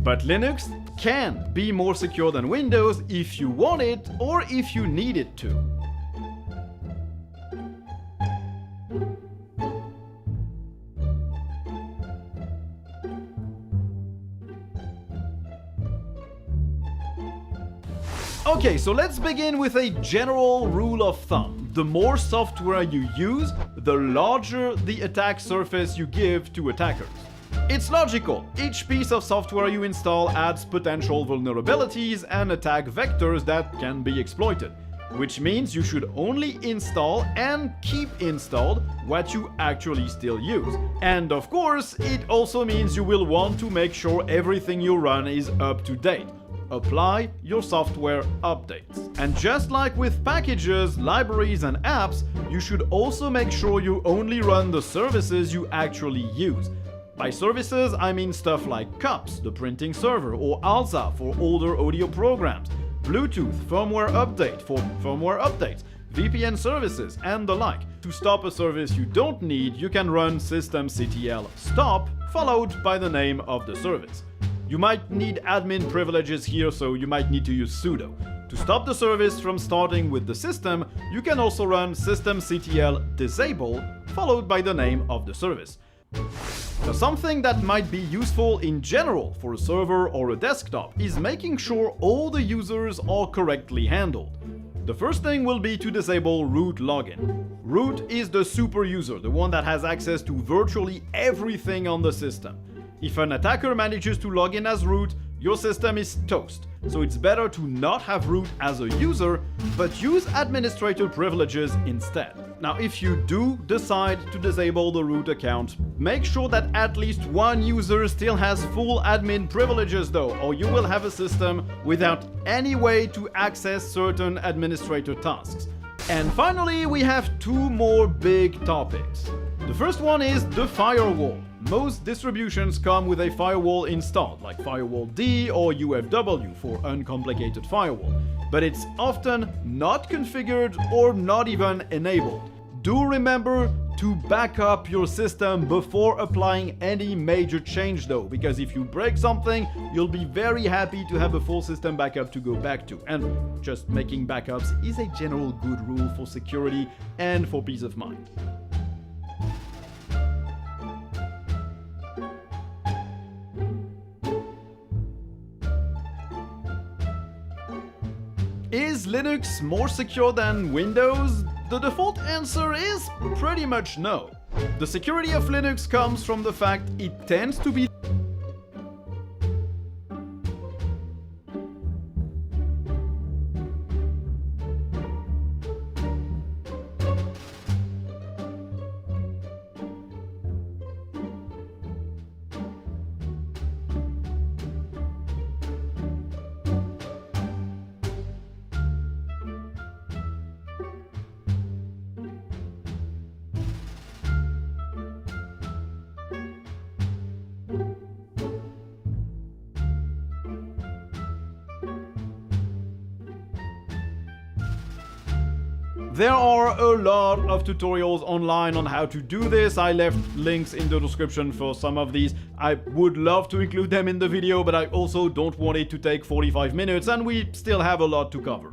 But Linux can be more secure than Windows if you want it or if you need it to. Okay, so let's begin with a general rule of thumb. The more software you use, the larger the attack surface you give to attackers. It's logical. Each piece of software you install adds potential vulnerabilities and attack vectors that can be exploited, which means you should only install and keep installed what you actually still use. And of course, it also means you will want to make sure everything you run is up to date. Apply your software updates. And just like with packages, libraries, and apps, you should also make sure you only run the services you actually use. By services, I mean stuff like CUPS, the printing server, or ALSA for older audio programs, Bluetooth firmware update for firmware updates, VPN services, and the like. To stop a service you don't need, you can run systemctl stop, followed by the name of the service. You might need admin privileges here, so you might need to use sudo. To stop the service from starting with the system, you can also run systemctl disable, followed by the name of the service. Now, something that might be useful in general for a server or a desktop is making sure all the users are correctly handled. The first thing will be to disable root login. Root is the super user, the one that has access to virtually everything on the system. If an attacker manages to log in as root, your system is toast. So it's better to not have root as a user, but use administrator privileges instead. Now, if you do decide to disable the root account, make sure that at least one user still has full admin privileges though, or you will have a system without any way to access certain administrator tasks. And finally, we have two more big topics. The first one is the firewall. Most distributions come with a firewall installed, like Firewall D or UFW for uncomplicated firewall, but it's often not configured or not even enabled. Do remember to back up your system before applying any major change though, because if you break something, you'll be very happy to have a full system backup to go back to. And just making backups is a general good rule for security and for peace of mind. Is Linux more secure than Windows? The default answer is pretty much no. The security of Linux comes from the fact it tends to be There are a lot of tutorials online on how to do this. I left links in the description for some of these. I would love to include them in the video, but I also don't want it to take 45 minutes and we still have a lot to cover.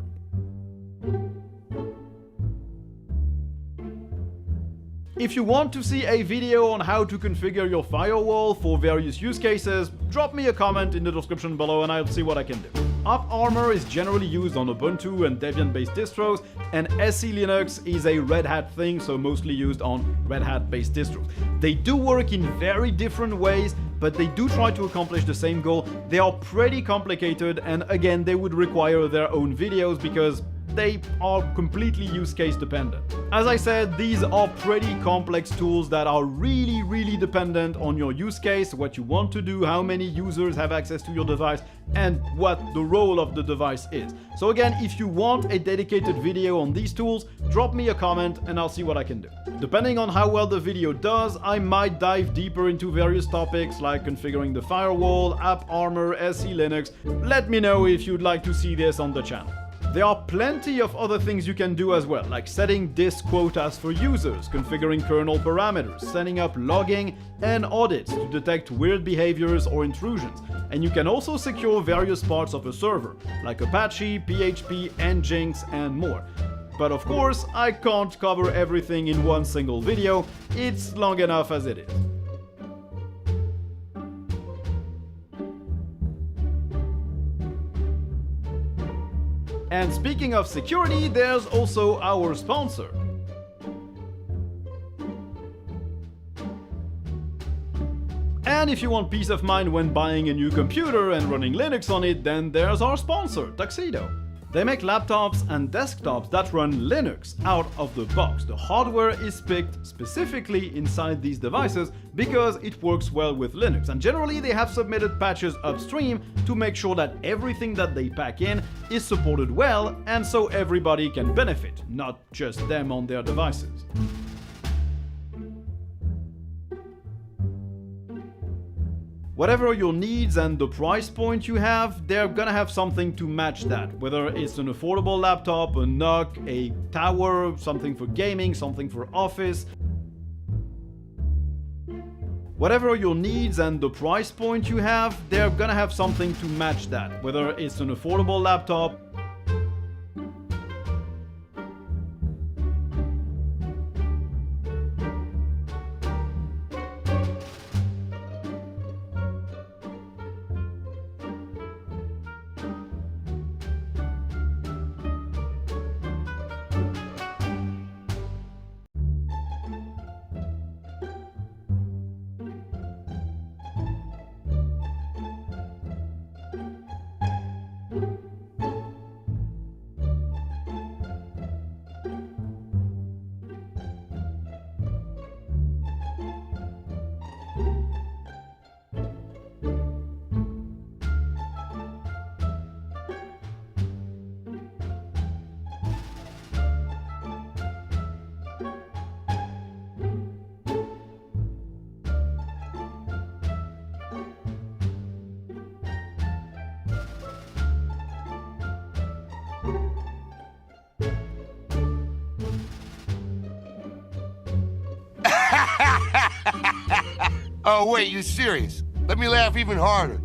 If you want to see a video on how to configure your firewall for various use cases, drop me a comment in the description below and I'll see what I can do. AppArmor is generally used on Ubuntu and Debian-based distros, and SE Linux is a Red Hat thing, so mostly used on Red Hat-based distros. They do work in very different ways, but they do try to accomplish the same goal. They are pretty complicated, and again, they would require their own videos because they are completely use case dependent. As I said, these are pretty complex tools that are really dependent on your use case, what you want to do, how many users have access to your device, and what the role of the device is. So again, if you want a dedicated video on these tools, drop me a comment and I'll see what I can do. Depending on how well the video does, I might dive deeper into various topics like configuring the firewall, AppArmor, SE Linux. Let me know if you'd like to see this on the channel. There are plenty of other things you can do as well, like setting disk quotas for users, configuring kernel parameters, setting up logging and audits to detect weird behaviors or intrusions. And you can also secure various parts of a server, like Apache, PHP, Nginx, and more. But of course, I can't cover everything in one single video, it's long enough as it is. And speaking of security, there's also our sponsor. And if you want peace of mind when buying a new computer and running Linux on it, then there's our sponsor, Tuxedo. They make laptops and desktops that run Linux out of the box. The hardware is picked specifically inside these devices because it works well with Linux. And generally they have submitted patches upstream to make sure that everything that they pack in is supported well, and so everybody can benefit, not just them on their devices. Whatever your needs and the price point you have, they're gonna have something to match that. Whether it's an affordable laptop, a NUC, a tower, something for gaming, something for office. Whatever your needs and the price point you have, they're gonna have something to match that. Whether it's an affordable laptop, Oh, wait, you serious? Let me laugh even harder.